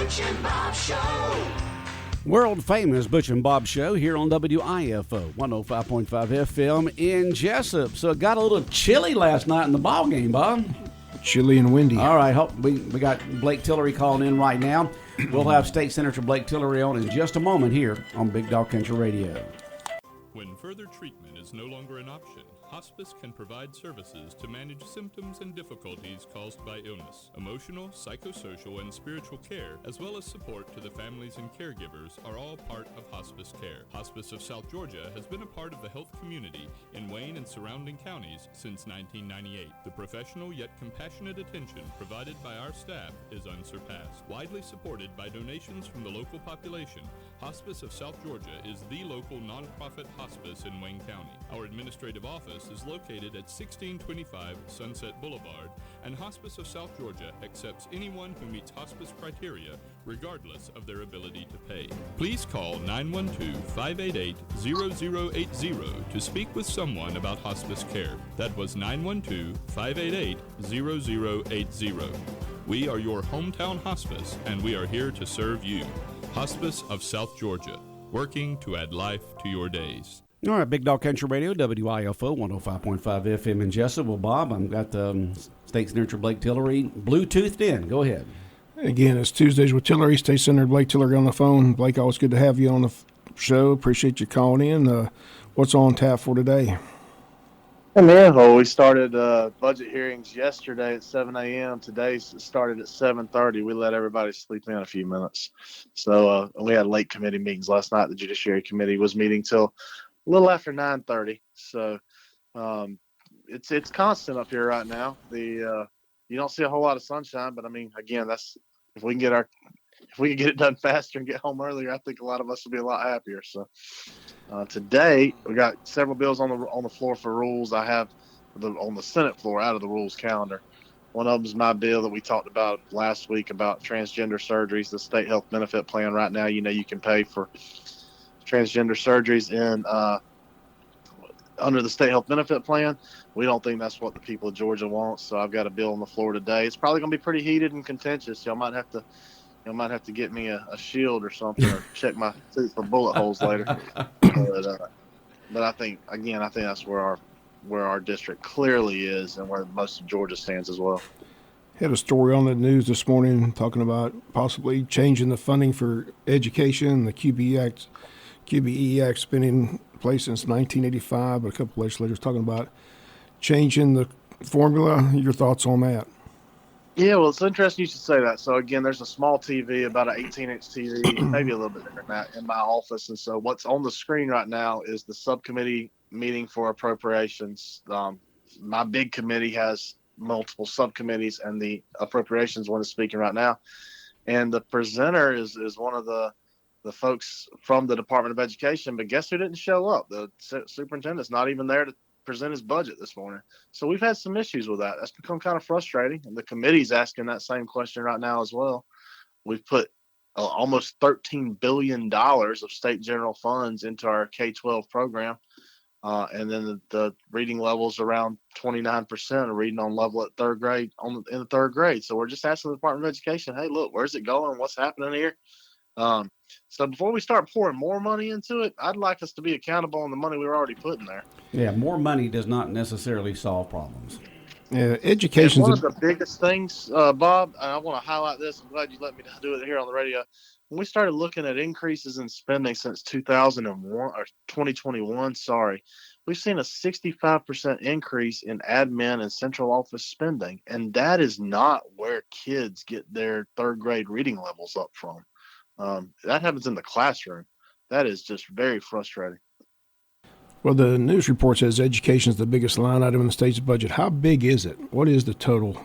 Butch and Bob Show. World famous Butch and Bob Show here on WIFO 105.5 FM in Jesup. So it got a little chilly last night in the ball game, Bob. Chilly and windy. All right, we got Blake Tilery calling in right now. We'll have State Senator Blake Tilery on in just a moment here on Big Dog Country Radio. When further treatment is no longer an option, hospice can provide services to manage symptoms and difficulties caused by illness. Emotional, psychosocial, and spiritual care, as well as support to the families and caregivers, are all part of hospice care. Hospice of South Georgia has been a part of the health community in Wayne and surrounding counties since 1998. The professional yet compassionate attention provided by our staff is unsurpassed. Widely supported by donations from the local population, Hospice of South Georgia is the local nonprofit hospice in Wayne County. Our administrative office is located at 1625 Sunset Boulevard, and Hospice of South Georgia accepts anyone who meets hospice criteria, regardless of their ability to pay. Please call 912-588-0080 to speak with someone about hospice care. That was 912-588-0080. We are your hometown hospice, and we are here to serve you. Hospice of South Georgia, working to add life to your days. All right, Big Dog Country Radio, WIFO 105.5 FM in Jesup. Well, Bob, I've got State Senator Blake Tilery Bluetoothed in. Go ahead. Again, it's Tuesdays with Tilery. State Senator Blake Tilery on the phone. Blake, always good to have you on the show. Appreciate you calling in. What's on tap for today? Hey, man. Well, we started budget hearings yesterday at 7 a.m. Today started at 7:30. We let everybody sleep in a few minutes. So we had late committee meetings last night. The Judiciary Committee was meeting till a little after 9:30. So it's constant up here right now. You don't see a whole lot of sunshine, but I mean, again, that's if we can get it done faster and get home earlier, I think a lot of us will be a lot happier. So today we got several bills on the floor for rules. I have on the Senate floor out of the rules calendar. One of them is my bill that we talked about last week about transgender surgeries, the state health benefit plan. Right now, you can pay for transgender surgeries under the state health benefit plan. We don't think that's what the people of Georgia want. So I've got a bill on the floor today. It's probably going to be pretty heated and contentious. Y'all might have to get me a shield or something, or check my tooth for bullet holes later. But I think that's where our district clearly is, and where most of Georgia stands as well. Had a story on the news this morning talking about possibly changing the funding for education. The QBE Act's been in place since 1985, but a couple of legislators talking about changing the formula. Your thoughts on that? Yeah, well, it's interesting you should say that. So, again, there's a small TV, about an 18-inch TV, maybe a little bit bigger than that, in my office. And so what's on the screen right now is the subcommittee meeting for appropriations. My big committee has multiple subcommittees, and the appropriations one is speaking right now. And the presenter is one of the folks from the Department of Education, but guess who didn't show up? The superintendent's not even there to present his budget this morning. So we've had some issues with that. That's become kind of frustrating, and the committee's asking that same question right now as well. We've put almost $13 billion of state general funds into our K-12 program, and then the reading levels around 29% of reading on level at third grade in the third grade. So we're just asking the Department of Education, hey, look, where's it going? What's happening here? So before we start pouring more money into it, I'd like us to be accountable on the money we were already putting there. Yeah, more money does not necessarily solve problems. Yeah, education is one of the biggest things, Bob. And I want to highlight this. I'm glad you let me do it here on the radio. When we started looking at increases in spending since 2001 or 2021, we've seen a 65% increase in admin and central office spending, and that is not where kids get their third grade reading levels up from. That happens in the classroom. That is just very frustrating. Well, the news report says education is the biggest line item in the state's budget. How big is it? What is the total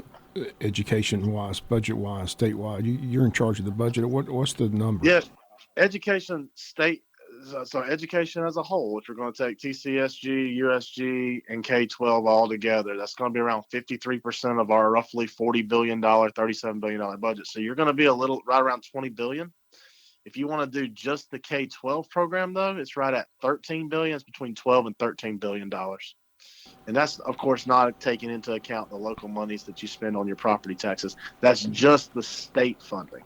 education-wise, budget-wise, statewide? You're in charge of the budget. What's the number? Yes, education state. So education as a whole, if you're going to take TCSG, USG, and K-12 all together, that's going to be around 53% of our roughly $40 billion, $37 billion budget. So you're going to be right around $20 billion. If you want to do just the K-12 program, though, it's right at $13 billion. It's between $12 and $13 billion. And that's, of course, not taking into account the local monies that you spend on your property taxes. That's just the state funding.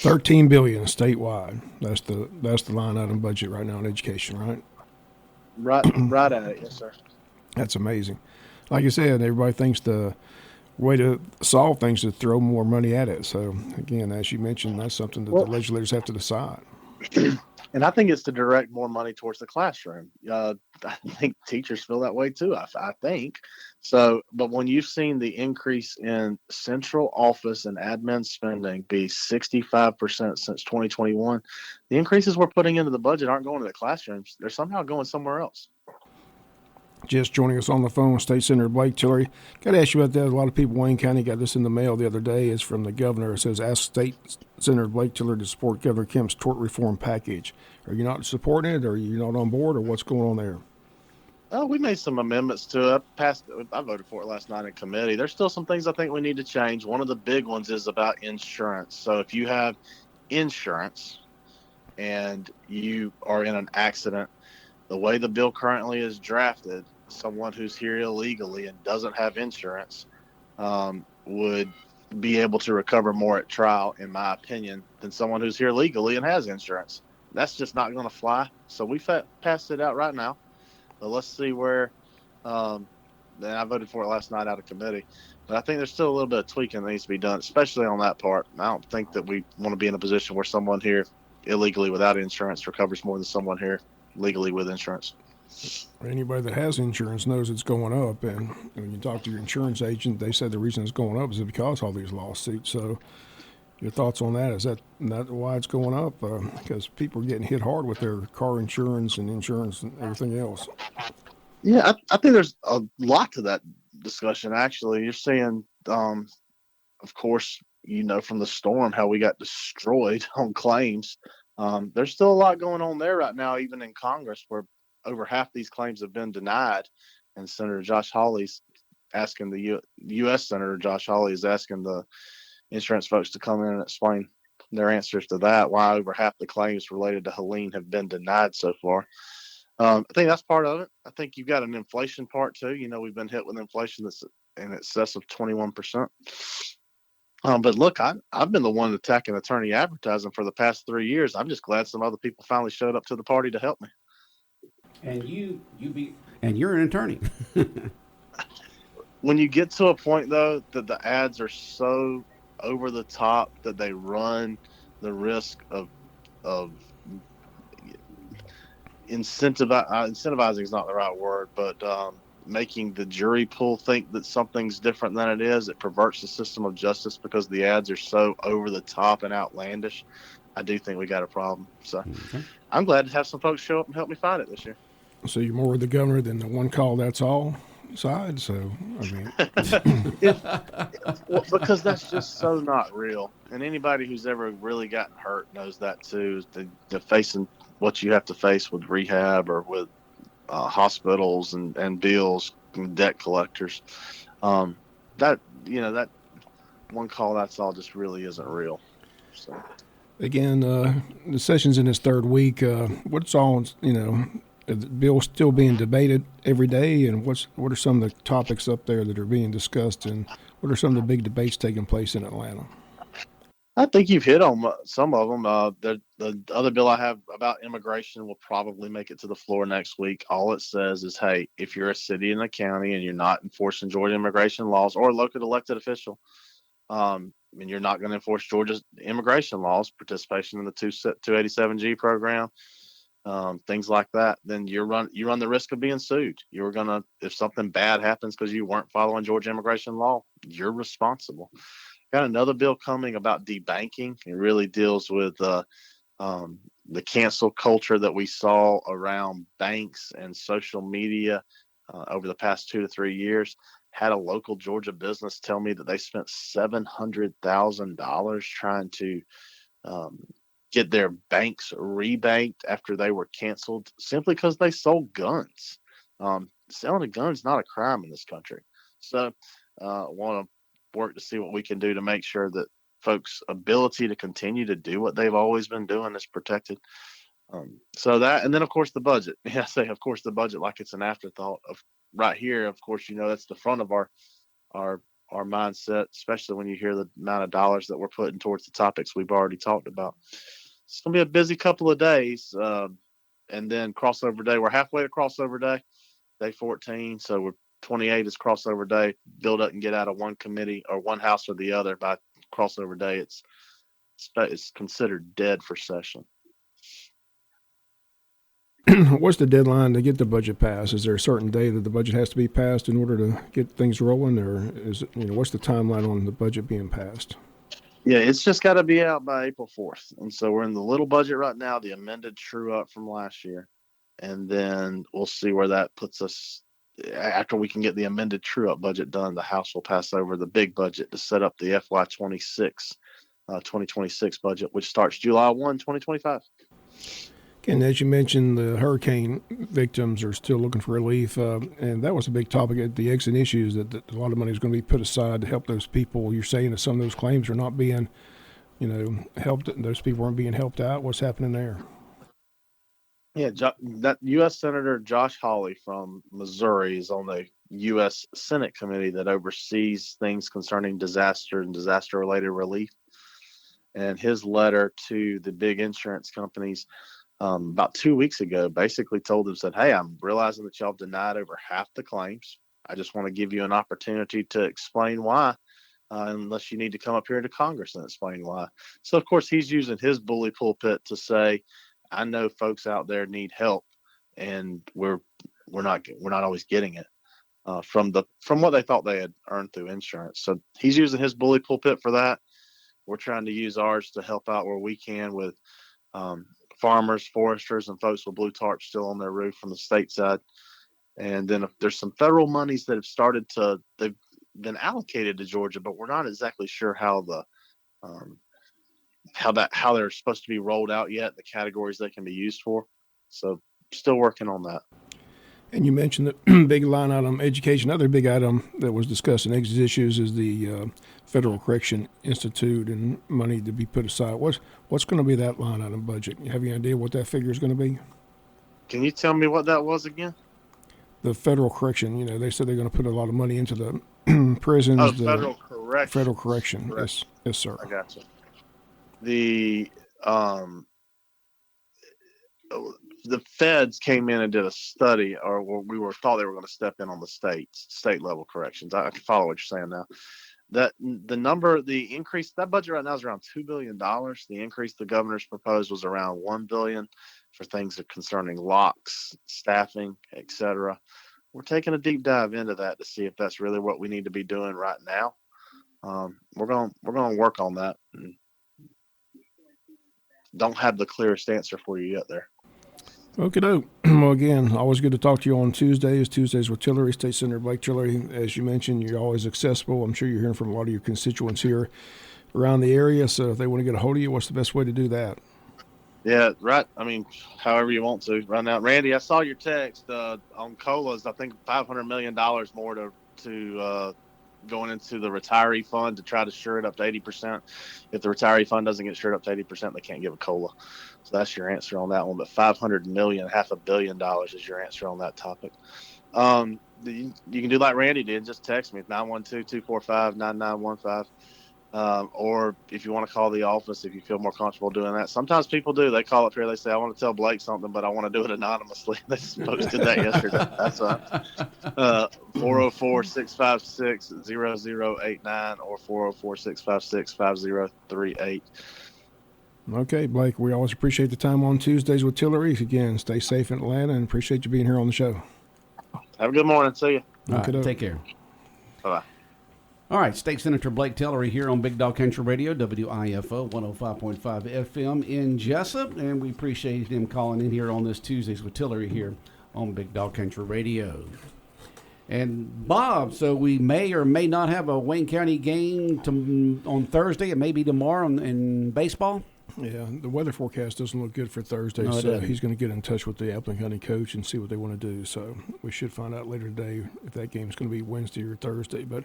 $13 billion statewide. That's the line item budget right now in education, right? Right at it, yes, sir. That's amazing. Like I said, everybody thinks the way to solve things is to throw more money at it. So again, as you mentioned, that's something that the legislators have to decide. And I think it's to direct more money towards the classroom. I think teachers feel that way too. I think so. But when you've seen the increase in central office and admin spending be 65% since 2021, the increases we're putting into the budget aren't going to the classrooms. They're somehow going somewhere else. Just joining us on the phone, State Senator Blake Tilery. Got to ask you about that. A lot of people, Wayne County, got this in the mail the other day. It's from the governor. It says, ask State Senator Blake Tilery to support Governor Kemp's tort reform package. Are you not supporting it, or are you not on board, or what's going on there? Oh, we made some amendments to it. I voted for it last night in committee. There's still some things I think we need to change. One of the big ones is about insurance. So if you have insurance and you are in an accident, the way the bill currently is drafted, someone who's here illegally and doesn't have insurance would be able to recover more at trial, in my opinion, than someone who's here legally and has insurance. That's just not going to fly. So we passed it out right now. But let's see where. Then I voted for it last night out of committee. But I think there's still a little bit of tweaking that needs to be done, especially on that part. I don't think that we want to be in a position where someone here illegally without insurance recovers more than someone here legally with insurance. Anybody that has insurance knows it's going up, and when you talk to your insurance agent, they said the reason it's going up is because of all these lawsuits. So your thoughts on that? Is that why it's going up? Because people are getting hit hard with their car insurance and insurance and everything else. Yeah, I think there's a lot to that discussion, actually. You're seeing, of course, from the storm, how we got destroyed on claims. There's still a lot going on there right now, even in Congress, where over half these claims have been denied. And Senator Josh Hawley's asking the U.S. Senator Josh Hawley is asking the insurance folks to come in and explain their answers to that, why over half the claims related to Helene have been denied so far. I think that's part of it. I think you've got an inflation part too. We've been hit with inflation that's in excess of 21%. But look, I've been the one attacking attorney advertising for the past 3 years. I'm just glad some other people finally showed up to the party to help me. And you're an attorney. When you get to a point though that the ads are so over the top that they run the risk of incentivizing is not the right word, but making the jury pool think that something's different than it is. It perverts the system of justice because the ads are so over the top and outlandish. I do think we got a problem. So I'm glad to have some folks show up and help me fight it this year. So you're more with the governor than the one call that's all side. So I mean, well, because that's just so not real. And anybody who's ever really gotten hurt knows that too. The facing what you have to face with rehab or with hospitals and bills and debt collectors. That one call that's all just really isn't real. So again, the session's in its third week. What's all the bill's still being debated every day, and what are some of the topics up there that are being discussed, and what are some of the big debates taking place in Atlanta? I think you've hit on some of them. The other bill I have about immigration will probably make it to the floor next week. All it says is, hey, if you're a city and a county and you're not enforcing Georgia immigration laws, or a local elected official, and you're not going to enforce Georgia's immigration laws, participation in the 287G program, things like that, then you run the risk of being sued. You're gonna, if something bad happens because you weren't following Georgia immigration law, you're responsible. Got another bill coming about debanking. It really deals with the cancel culture that we saw around banks and social media over the past 2 to 3 years. Had a local Georgia business tell me that they spent $700,000 trying to get their banks rebanked after they were canceled simply because they sold guns. Selling a gun is not a crime in this country. So want to work to see what we can do to make sure that folks' ability to continue to do what they've always been doing is protected. So that, and then of course the budget. Yeah, I say of course the budget like it's an afterthought. Of right here, of course, that's the front of our our mindset, especially when you hear the amount of dollars that we're putting towards the topics we've already talked about. It's going to be a busy couple of days. And then crossover day, we're halfway to crossover day, day 14. So we're 28 is crossover day. Bill doesn't get out of one committee or one house or the other by crossover day. It's considered dead for session. What's the deadline to get the budget passed? Is there a certain day that the budget has to be passed in order to get things rolling, or is it, what's the timeline on the budget being passed? Yeah, it's just got to be out by April 4th. And so we're in the little budget right now, the amended true up from last year. And then we'll see where that puts us. After we can get the amended true up budget done, the House will pass over the big budget to set up the FY 2026 budget, which starts July 1, 2025. And as you mentioned, the hurricane victims are still looking for relief, and that was a big topic at the exit issues, that a lot of money is going to be put aside to help those people. You're saying that some of those claims are not being, helped. Those people aren't being helped out. What's happening there? Yeah, that U.S. Senator Josh Hawley from Missouri is on the U.S. Senate committee that oversees things concerning disaster and disaster-related relief. And his letter to the big insurance companies about 2 weeks ago basically told them, said, hey, I'm realizing that y'all denied over half the claims. I just want to give you an opportunity to explain why, unless you need to come up here to Congress and explain why. So, of course, he's using his bully pulpit to say, I know folks out there need help, and we're not always getting it from what they thought they had earned through insurance. So he's using his bully pulpit for that. We're trying to use ours to help out where we can with farmers, foresters, and folks with blue tarps still on their roof from the state side. And then if there's some federal monies that have they've been allocated to Georgia, but we're not exactly sure how they're supposed to be rolled out yet, the categories they can be used for. So still working on that. And you mentioned the big line item, education. Another big item that was discussed in exit issues is the Federal Correction Institute and money to be put aside. What's going to be that line item budget? You have any idea what that figure is going to be? Can you tell me what that was again? The Federal Correction, they said they're going to put a lot of money into the prisons. Oh, Federal Correction. Federal Correction. Correct. Yes, sir. I got you. The feds came in and did a study, or we thought they were going to step in on the state level corrections. I can follow what you're saying now. That the increase, that budget right now is around $2 billion. The increase the governor's proposed was around $1 billion for things concerning locks, staffing, etc. We're taking a deep dive into that to see if that's really what we need to be doing right now. We're going to work on that. Don't have the clearest answer for you yet there. Okay, doke. Well, again, always good to talk to you on Tuesdays with Tilery, State Senator Blake Tilery. As you mentioned, you're always accessible. I'm sure you're hearing from a lot of your constituents here around the area. So if they want to get a hold of you, what's the best way to do that? Yeah, right. I mean, however you want to right now. Randy, I saw your text on COLAs. I think $500 million more to going into the retiree fund to try to shore it up to 80%. If the retiree fund doesn't get shored up to 80%, they can't give a COLA. So that's your answer on that one. But $500 million, $500 million is your answer on that topic. You can do like Randy did. Just text me, 912-245-9915. Or if you want to call the office, if you feel more comfortable doing that. Sometimes people do. They call up here. They say, I want to tell Blake something, but I want to do it anonymously. They posted that yesterday. That's 404-656-0089 or 404-656-5038. Okay, Blake, we always appreciate the time on Tuesdays with Tilery. Again, stay safe in Atlanta and appreciate you being here on the show. Have a good morning. See you. Right, take care. Bye-bye. All right, State Senator Blake Tilery here on Big Dog Country Radio, WIFO 105.5 FM in Jesup, and we appreciate him calling in here on this Tuesdays with Tilery here on Big Dog Country Radio. And Bob, so we may or may not have a Wayne County game on Thursday. It may be tomorrow in baseball. Yeah, the weather forecast doesn't look good for Thursday, so he's going to get in touch with the Appling County coach and see what they want to do. So we should find out later today if that game is going to be Wednesday or Thursday, but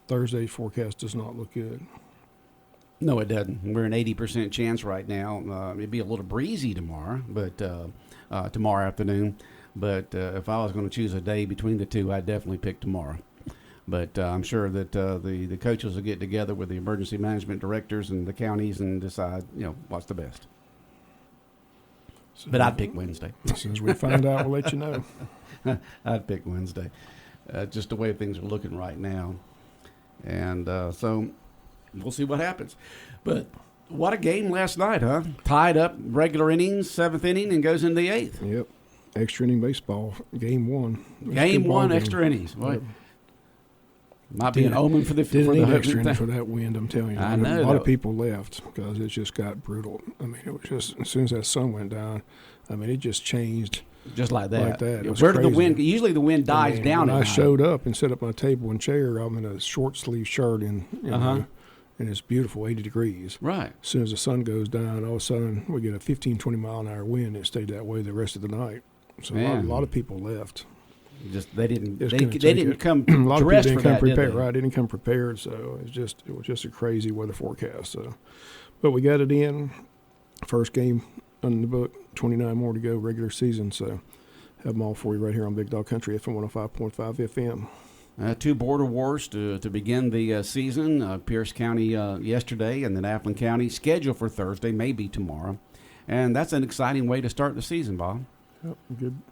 Thursday forecast does not look good. No, it doesn't. We're an 80% chance right now. It'd be a little breezy tomorrow, but tomorrow afternoon. But if I was going to choose a day between the two, I'd definitely pick tomorrow. But I'm sure that the coaches will get together with the emergency management directors and the counties and decide, what's the best. But I'd pick Wednesday. As soon as we find out, we'll let you know. I'd pick Wednesday. Just the way things are looking right now. And so we'll see what happens. But what a game last night, huh? Tied up regular innings, 7th inning, and goes into the 8th. Yep. Extra inning baseball, game 1. Game 1, extra innings. Boy, Yep. might be an omen for the extra innings for that wind, I'm telling you. I know. A lot of people left because it just got brutal. I mean, it was just, as soon as that sun went down, it just changed. Just like that. Where did the wind? Usually the wind dies down. When I showed up and set up my table and chair, I'm in a short sleeve shirt and it's beautiful, 80 degrees. Right. As soon as the sun goes down, all of a sudden we get a 15, 20 mile an hour wind. It stayed that way the rest of the night. So a lot of people left. They didn't come a lot of people didn't come prepared. Did they? Right, didn't come prepared. So it was just a crazy weather forecast. So, but we got it in. First game on the book. 29 more to go, regular season. So have them all for you right here on Big Dog Country FM 105.5 FM. 2 border wars to begin the season. Pierce County yesterday, and then Appleton County scheduled for Thursday, maybe tomorrow. And that's an exciting way to start the season, Bob. Yep,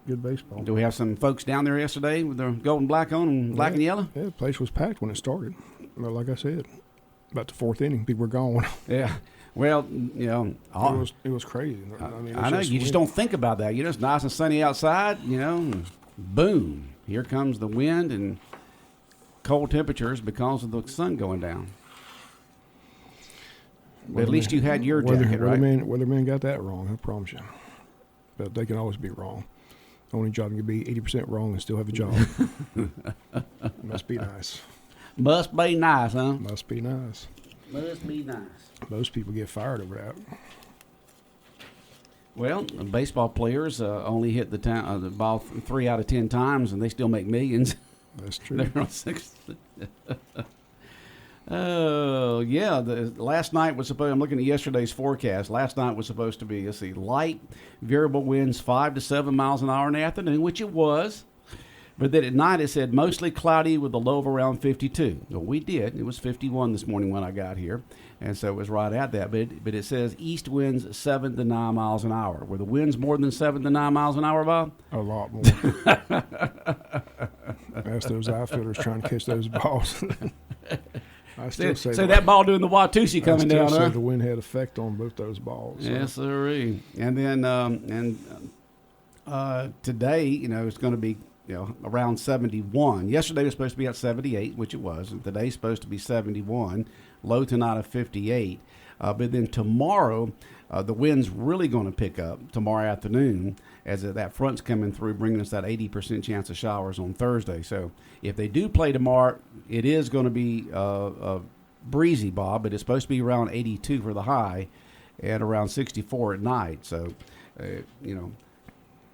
good baseball. Do we have some folks down there yesterday with their gold and black on and black and yellow? Yeah, the place was packed when it started. Well, like I said, about the 4th inning, people were gone. Yeah. Well, it was crazy. I know. You just don't think about that. It's nice and sunny outside, and boom, here comes the wind and cold temperatures because of the sun going down. But at least you had your jacket, right? Weatherman got that wrong, I promise you. But they can always be wrong. The only job can be 80% wrong and still have a job. Must be nice. Must be nice, huh? Must be nice. Must be nice. Most people get fired over that. Well, baseball players only hit the ball 3 out of 10 times, and they still make millions. That's true. They're on 6. Oh, yeah. Last night was supposed. I'm looking at yesterday's forecast. Last night was supposed to be, light variable winds 5 to 7 miles an hour in the afternoon, which it was. But then at night it said mostly cloudy with a low of around 52. Well, we did. It was 51 this morning when I got here, and so it was right at that. But it says east winds 7 to 9 miles an hour. Were the winds more than 7 to 9 miles an hour, Bob? A lot more. Ask those outfielders trying to catch those balls. I still say that ball doing the Watusi coming down. I still say the wind had effect on both those balls. So. Yes, sirree. And then today, it's going to be around 71. Yesterday was supposed to be at 78, which it was, and today's supposed to be 71. Low tonight of 58. But then tomorrow, the wind's really going to pick up tomorrow afternoon as that front's coming through, bringing us that 80% chance of showers on Thursday. So if they do play tomorrow, it is going to be breezy, Bob, but it's supposed to be around 82 for the high and around 64 at night. So, at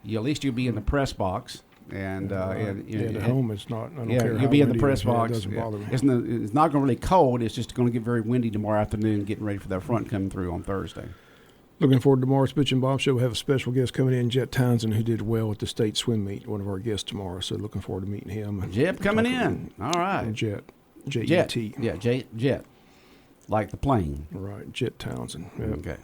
least you'll be in the press box. And at home it's not. I don't care you'll how be in the windy press it is, box. It doesn't bother me. It's not going to really cold. It's just going to get very windy tomorrow afternoon, getting ready for that front coming through on Thursday. Looking forward to tomorrow's Butch and Bob show. We'll have a special guest coming in, Jet Townsend, who did well at the state swim meet. One of our guests tomorrow. So looking forward to meeting him. Jet coming in. All right. Jet. Jet. Yeah, Jet. Like the plane. Right. Jet Townsend. Yep. Okay.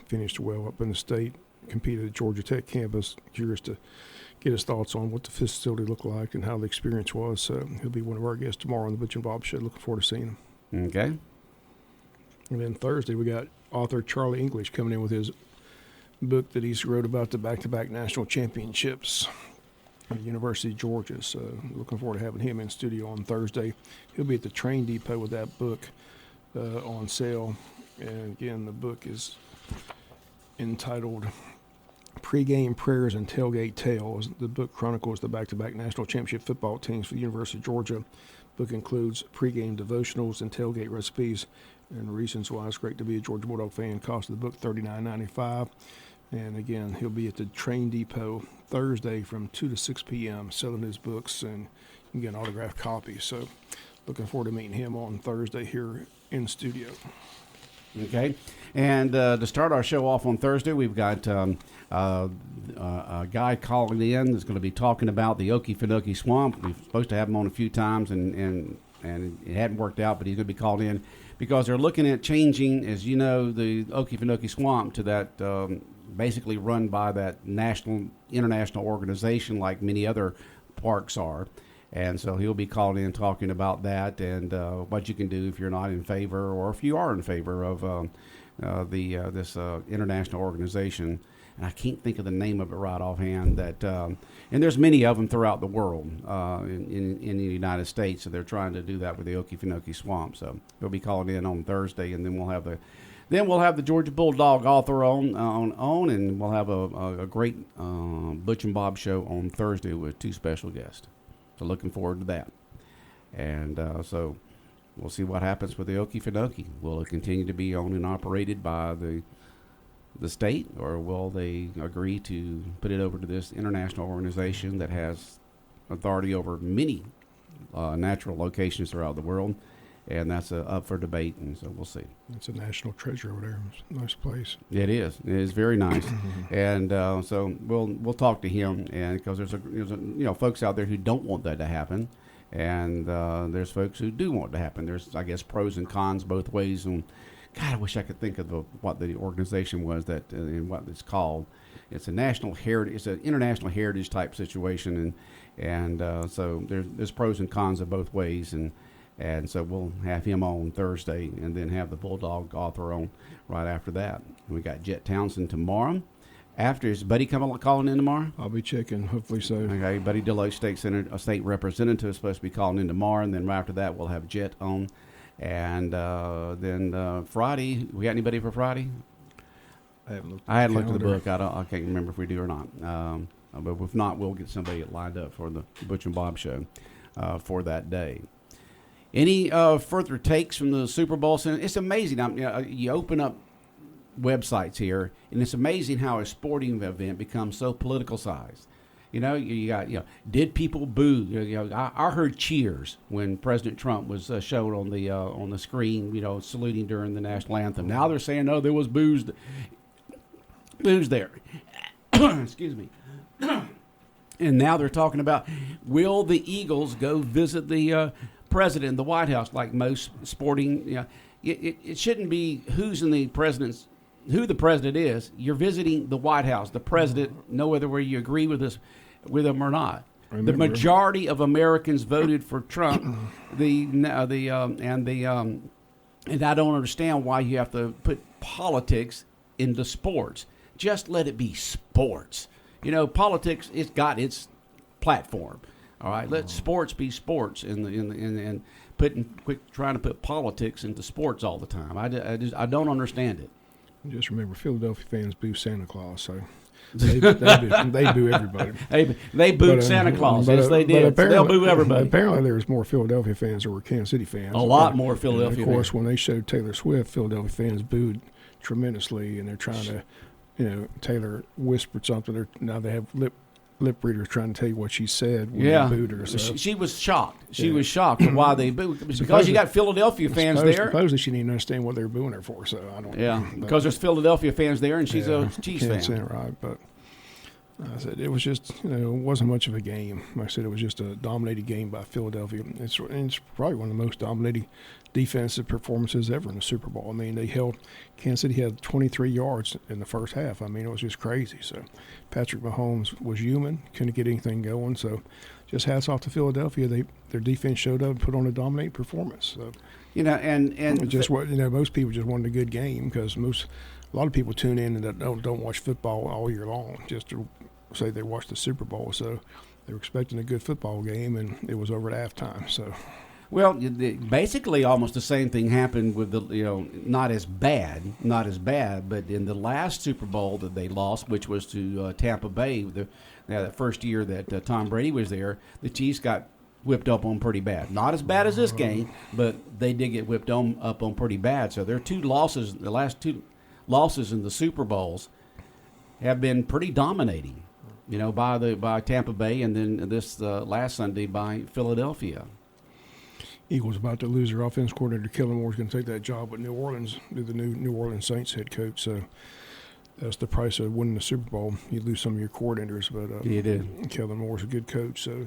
Finished well up in the state. Competed at Georgia Tech campus. Curious to get his thoughts on what the facility looked like and how the experience was. So he'll be one of our guests tomorrow on the Butch and Bob show. Looking forward to seeing him. Okay. And then Thursday we got author Charlie English coming in with his book that he's wrote about the back-to-back national championships at the University of Georgia. So looking forward to having him in studio on Thursday. He'll be at the train depot with that book on sale. And again, the book is entitled Pre-Game Prayers and Tailgate Tales. The book chronicles the back-to-back national championship football teams for the University of Georgia. The book includes pre-game devotionals and tailgate recipes and reasons why it's great to be a Georgia Bulldog fan. Cost of the book $39.95. And again, he'll be at the train depot Thursday from 2 to 6 p.m. selling his books, and you can get an autographed copy. So looking forward to meeting him on Thursday here in studio. Okay, and to start our show off on Thursday, we've got a guy calling in that's going to be talking about the Okefenokee Swamp. We're supposed to have him on a few times, and it hadn't worked out, but he's going to be called in because they're looking at changing, as you know, the Okefenokee Swamp to that basically run by that international organization like many other parks are. And so he'll be called in talking about that and what you can do if you're not in favor or if you are in favor of this international organization. And I can't think of the name of it right offhand. And there's many of them throughout the world in the United States. So they're trying to do that with the Okefenokee Swamp. So he'll be calling in on Thursday, and then we'll have the Georgia Bulldog author on, and we'll have a great Butch and Bob show on Thursday with 2 special guests. So looking forward to that. And so we'll see what happens with the Okefenokee. Will it continue to be owned and operated by the state, or will they agree to put it over to this international organization that has authority over many natural locations throughout the world? And that's up for debate, and so we'll see. It's a national treasure over there. It's a nice place. It is. It is very nice, and so we'll talk to him, and because there's folks out there who don't want that to happen, and there's folks who do want it to happen. There's, I guess, pros and cons both ways. And God, I wish I could think of what the organization was that and what it's called. It's a national heritage. It's an international heritage type situation, and so there's pros and cons of both ways, and so we'll have him on Thursday and then have the Bulldog author on right after that. And we got Jet Townsend tomorrow. After, is Buddy calling in tomorrow? I'll be checking, hopefully so. Okay, Buddy Deloach, state representative, is supposed to be calling in tomorrow. And then right after that, we'll have Jet on. And then Friday, we got anybody for Friday? I haven't looked at the book. I can't remember if we do or not. But if not, we'll get somebody lined up for the Butch and Bob show for that day. Any further takes from the Super Bowl? It's amazing. You open up websites here, and it's amazing how a sporting event becomes so politicalized. You got did people boo? I heard cheers when President Trump was shown on the screen, saluting during the national anthem. Now they're saying, no, there was boos there. Excuse me. And now they're talking about, will the Eagles go visit the president in the White House, like most sporting? It shouldn't be who the president is. You're visiting the White House. The president, know whether you agree with him or not. The majority of Americans voted for Trump. And I don't understand why you have to put politics into sports. Just let it be sports. Politics, it's got its platform. All right, let sports be sports, and quit trying to put politics into sports all the time. I don't understand it. Just remember, Philadelphia fans boo Santa Claus, so they boo everybody. They booed Santa Claus. Yes, they did. They'll boo everybody. Apparently, there was more Philadelphia fans than were Kansas City fans. A lot more Philadelphia fans. Of course, when they showed Taylor Swift, Philadelphia fans booed tremendously, and they're trying to, Taylor whispered something. Now they have lip readers trying to tell you what she said when they booed her. So. She was shocked. She was shocked at why they booed. Because you got Philadelphia fans there. Supposedly she didn't understand what they were booing her for, so I don't know. Yeah, because there's Philadelphia fans there, and she's a Chiefs fan. Can't say right, but I said it was just, it wasn't much of a game. Like I said, it was just a dominated game by Philadelphia. It's probably one of the most dominating defensive performances ever in the Super Bowl. I mean, Kansas City had 23 yards in the first half. I mean, it was just crazy. So Patrick Mahomes was human, couldn't get anything going. So just hats off to Philadelphia. Their defense showed up and put on a dominating performance. So, and just what most people just wanted a good game because a lot of people tune in and don't watch football all year long just to say they watched the Super Bowl. So they were expecting a good football game, and it was over at halftime. So. Well, basically almost the same thing happened with not as bad, but in the last Super Bowl that they lost, which was to Tampa Bay, that first year that Tom Brady was there, the Chiefs got whipped up on pretty bad. Not as bad as this game, but they did get whipped up on pretty bad. So their the last two losses in the Super Bowls have been pretty dominating, by Tampa Bay, and then this last Sunday by Philadelphia. Eagles about to lose their offense coordinator. Kellen Moore's going to take that job at New Orleans, be the New Orleans Saints head coach. So that's the price of winning the Super Bowl. You lose some of your coordinators, but You did. Kellen Moore's a good coach. So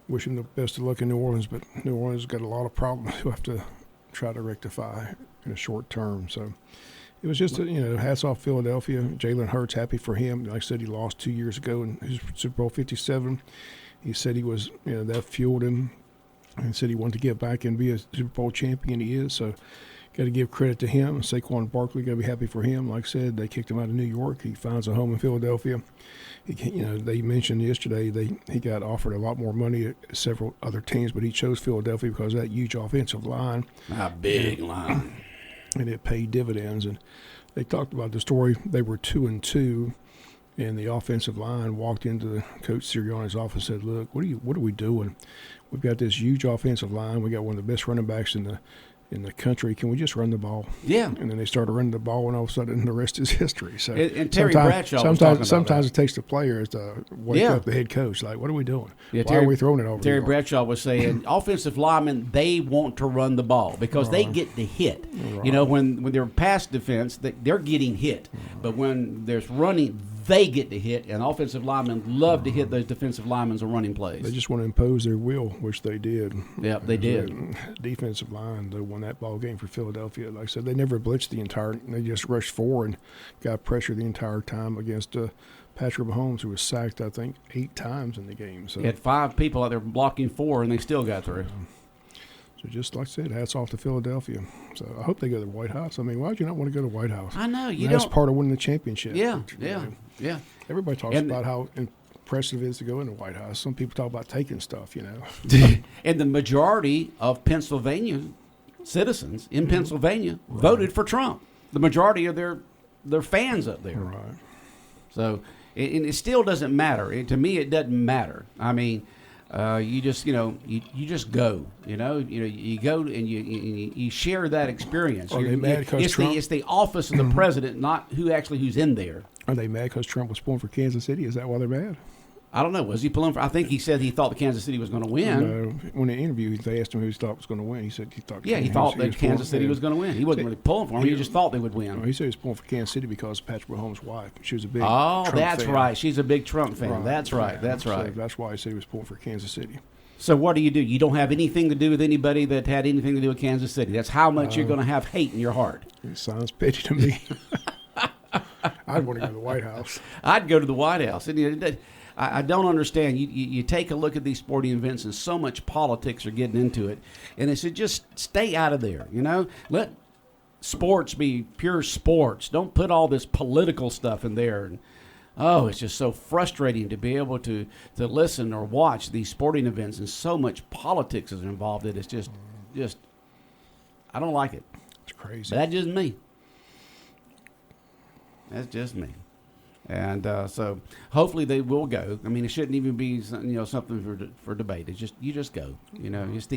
wish him the best of luck in New Orleans. But New Orleans has got a lot of problems to have to try to rectify in a short term. So it was just, hats off Philadelphia. Jalen Hurts, happy for him. Like I said, he lost 2 years ago in his Super Bowl 57. He said he was, that fueled him. And said he wanted to get back and be a Super Bowl champion. He is. So got to give credit to him. Saquon Barkley, got to be happy for him. Like I said, they kicked him out of New York. He finds a home in Philadelphia. They mentioned yesterday he got offered a lot more money at several other teams, but he chose Philadelphia because of that huge offensive line. A big line. And it paid dividends. And they talked about the story. They were 2-2. And the offensive line walked into the coach Sirianni's office and said, "Look, what are we doing? We've got this huge offensive line. We got one of the best running backs in the country. Can we just run the ball?" Yeah. And then they started running the ball, and all of a sudden, the rest is history. So and Terry Bradshaw was talking about sometimes that. it takes the players to wake up the head coach. Like, what are we doing? Yeah, Why are we throwing it over? Terry Bradshaw was saying offensive linemen, they want to run the ball because they get the hit. Right. When they're pass defense, they're getting hit. But when there's running, they get to hit, and offensive linemen love to hit those defensive linemen on running plays. They just want to impose their will, which they did. Yeah, they did. Defensive line, they won that ball game for Philadelphia. Like I said, they never blitzed the entire. They just rushed forward and got pressure the entire time against Patrick Mahomes, who was sacked, I think, 8 times in the game. So He had 5 people out there blocking 4, and they still got through. So just like I said, hats off to Philadelphia. So I hope they go to the White House. I mean, why would you not want to go to the White House? I know you That's don't. part of winning the championship. Yeah, which, yeah. Everybody talks And- about how impressive it is to go in the White House. Some people talk about taking stuff. And the majority of Pennsylvania citizens in Pennsylvania voted for Trump. The majority of their fans up there. Right. So, and it still doesn't matter. To me, it doesn't matter. I mean, you just you just go. You go and you share that experience. Are they mad 'cause Trump? It's the office of the president, not who's in there. Are they mad because Trump was pulling for Kansas City? Is that why they're mad? I don't know. Was he pulling for? I think he said he thought the Kansas City was going to win. When in the interview, they asked him who he thought was going to win. He said he thought. Yeah, he thought that Kansas City was going to win. He wasn't really pulling for him. He just thought they would No, win. he said he was pulling for Kansas City because Patrick Mahomes' wife. She was a big. Oh, Trump that's fan. right. She's a big Trump fan. Right. That's right. Yeah. That's right. So that's why he said he was pulling for Kansas City. So what do? You don't have anything to do with anybody that had anything to do with Kansas City. That's how much you're going to have hate in your heart. It sounds petty to me. I'd want to go to the White House. I'd go to the White House. And I don't understand. You take a look at these sporting events, and so much politics are getting into it, and it should just stay out of there. Let sports be pure sports. Don't put all this political stuff in there. And, it's just so frustrating to be able to listen or watch these sporting events, and so much politics is involved. It's just I don't like it. It's crazy. But that's just me. That's just me. And so hopefully they will go. I mean, it shouldn't even be something for debate. It's just you just go. It's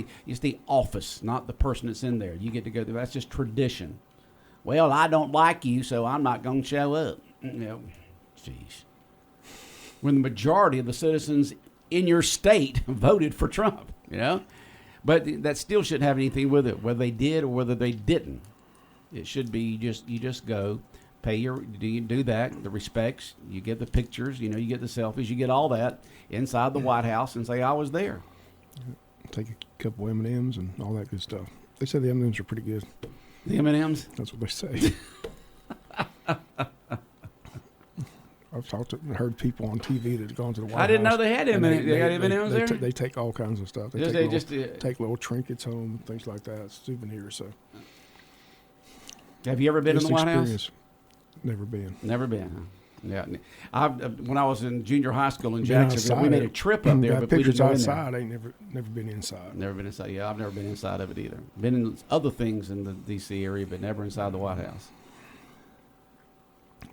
the office, not the person that's in there. You get to go there. That's just tradition. Well, I don't like you, so I'm not going to show up. Jeez. When the majority of the citizens in your state voted for Trump, but that still shouldn't have anything with it, whether they did or whether they didn't. It should be you just go. You do that, the respects, you get the pictures, you get the selfies, you get all that inside the White House and say, I was there. Take a couple M&Ms and all that good stuff. They said the M&Ms are pretty good. The M&Ms? That's what they say. I've heard people on TV that have gone to the White House. I didn't know they had M&Ms. They got M&Ms there? They take all kinds of stuff. They take little trinkets home, things like that, souvenirs. So. Have you ever been in the White House? Never been. Never been. Huh? Yeah, when I was in junior high school in Jacksonville, we made a trip up there, but we didn't go in there. outside. I ain't never been inside. Never been inside. Yeah, I've never been inside of it either. Been in other things in the D.C. area, but never inside the White House.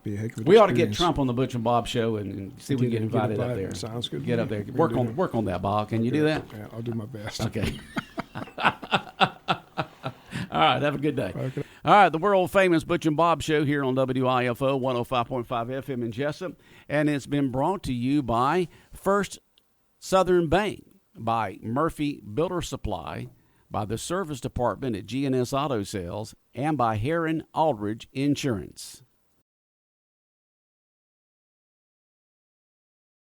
Be a heck of an We ought to get experience. Trump on the Butch and Bob show and see if we can get invited up there. Sounds good. Get up there. Work on that, Bob. Can you do that? Yeah, I'll do my best. Okay. All right. Have a good day. Okay. All right. The world famous Butch and Bob show here on WIFO 105.5 FM in Jesup. And it's been brought to you by First Southern Bank, by Murphy Builder Supply, by the Service Department at GNS Auto Sales, and by Heron Aldridge Insurance.